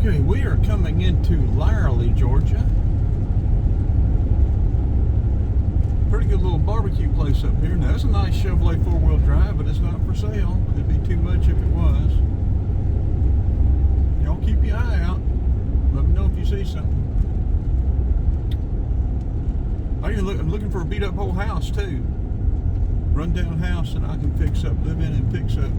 Okay, we are coming into Lyerly, Georgia. Pretty good little barbecue place up here. Now, it's a nice Chevrolet four-wheel drive, but it's not for sale. It'd be too much if it was. Y'all keep your eye out. Let me know if you see something. I'm looking for a beat-up whole house, too. Run-down house that I can fix up, live in and fix up.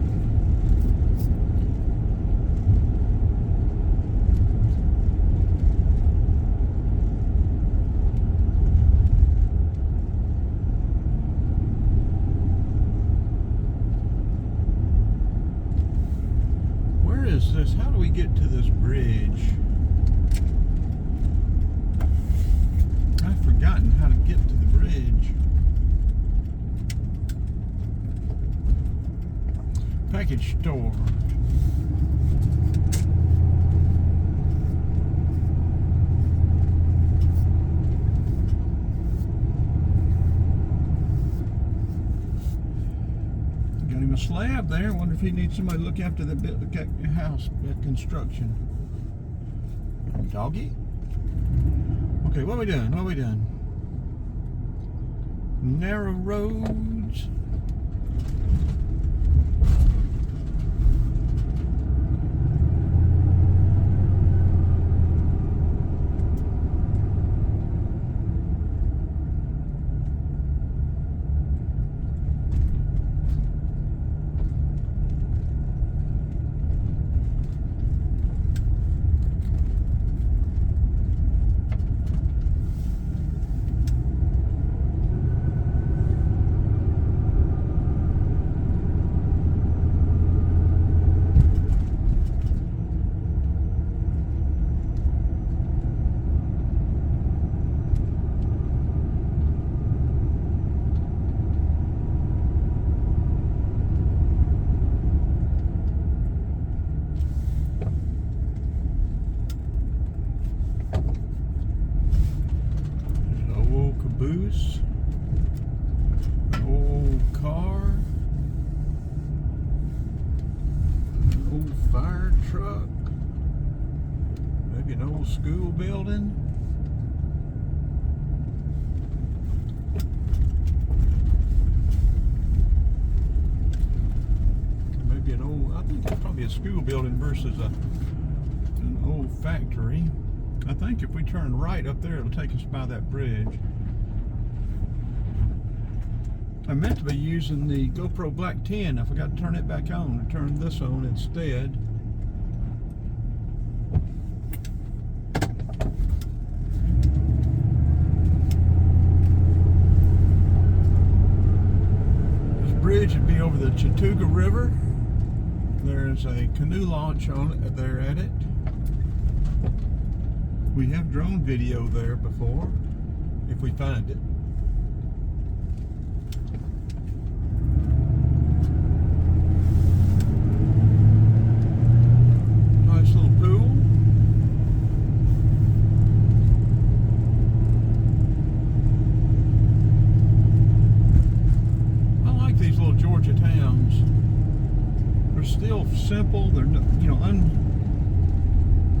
Where is this? How do we get to this bridge? I've forgotten how to get to the bridge. Package store. Got him a slab there. Wonder if he needs somebody to look after the house construction. Doggy? Okay, what are we doing? What are we doing? Narrow roads. Caboose, an old car, an old fire truck, maybe an old school building. Maybe an old, I think it's probably a school building versus an old factory. I think if we turn right up there, it'll take us by that bridge. I meant to be using the GoPro Black 10. I forgot to turn it back on and turn this on instead. This bridge would be over the Chattooga River. There's a canoe launch on it there at it. We have drone video there before, if we find it. Nice little pool. I like these little Georgia towns. They're still simple. They're, you know,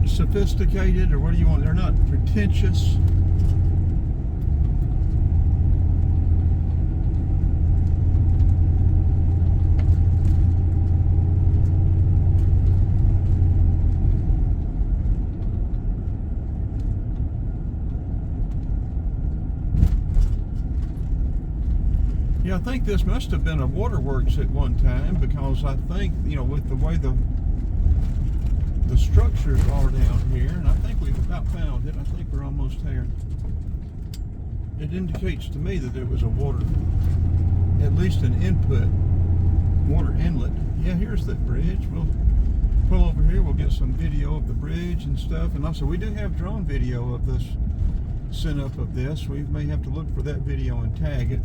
unsophisticated, or what do you want? They're not pretentious. Yeah, I think this must have been a waterworks at one time, because I think, you know, with the way the structures are down here, and I think we've about found it. I think we're almost there. It indicates to me that there was a water, at least an input, water inlet. Yeah, here's that bridge. We'll pull over here. We'll get some video of the bridge and stuff. And also, we do have drone video of this sent up of this. We may have to look for that video and tag it.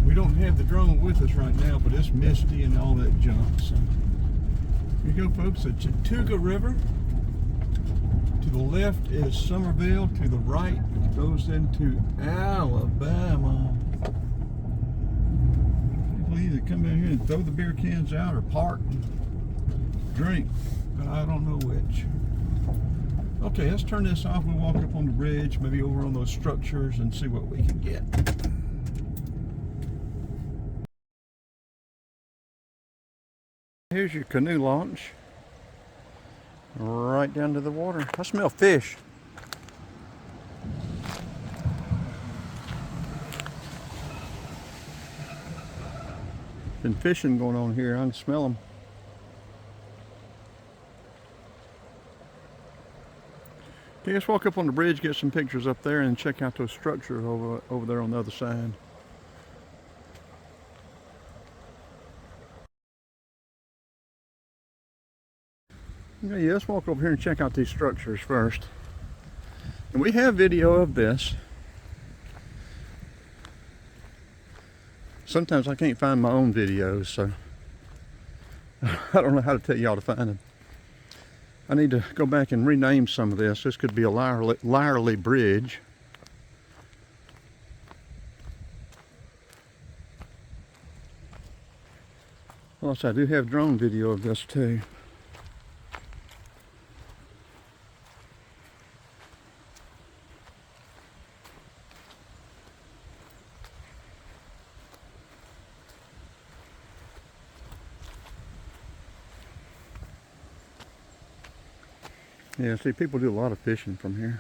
We don't have the drone with us right now, but it's misty and all that junk. So here you go, folks, the Chattooga River to the the left is Somerville, to the right goes into Alabama. People either come down here and throw the beer cans out or park and drink. I don't know which. Okay, let's turn this off. We'll walk up on the bridge, maybe over on those structures, and see what we can get. Here's your canoe launch. Right down to the water. I smell fish. Been fishing going on here. I can smell them. Okay, let's walk up on the bridge, get some pictures up there, and check out those structures over there on the other side. Okay, yeah, let's walk over here and check out these structures first. And we have video of this. Sometimes I can't find my own videos, so I don't know how to tell y'all to find them. I need to go back and rename some of this. This could be a Lyerly Bridge. Plus, I do have drone video of this too. Yeah, see, people do a lot of fishing from here.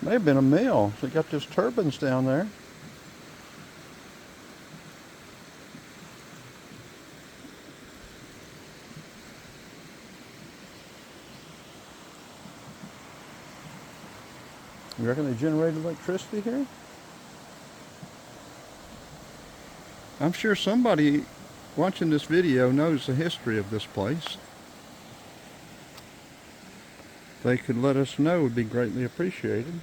May have been a mill. They got those turbines down there. You reckon they generated electricity here? I'm sure somebody watching this video knows the history of this place. If they could let us know, it would be greatly appreciated.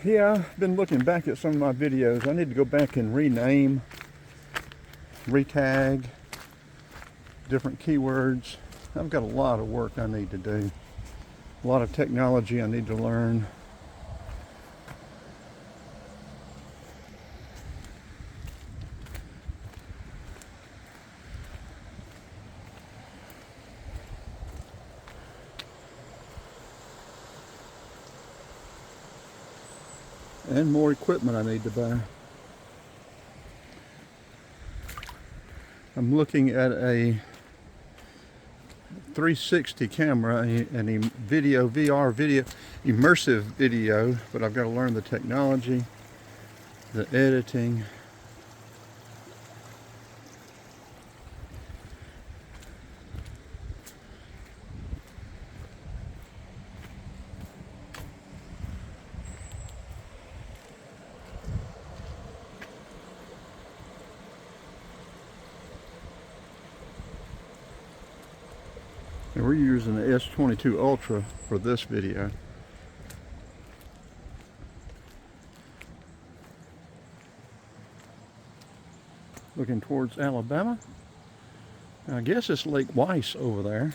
Yeah, I've been looking back at some of my videos. I need to go back and rename, retag, different keywords. I've got a lot of work I need to do. A lot of technology I need to learn. And more equipment I need to buy. I'm looking at a 360 camera and a VR video, immersive video, but I've got to learn the technology, the editing. And we're using the S22 Ultra for this video. Looking towards Alabama. I guess it's Lake Weiss over there.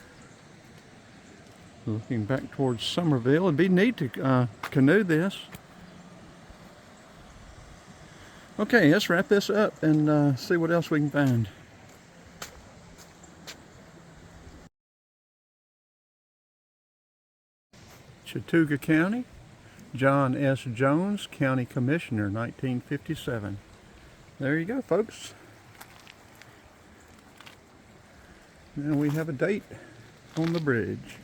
Looking back towards Somerville. It'd be neat to canoe this. Okay, let's wrap this up and see what else we can find. Chattooga County, John S. Jones, County Commissioner, 1957. There you go, folks. And we have a date on the bridge.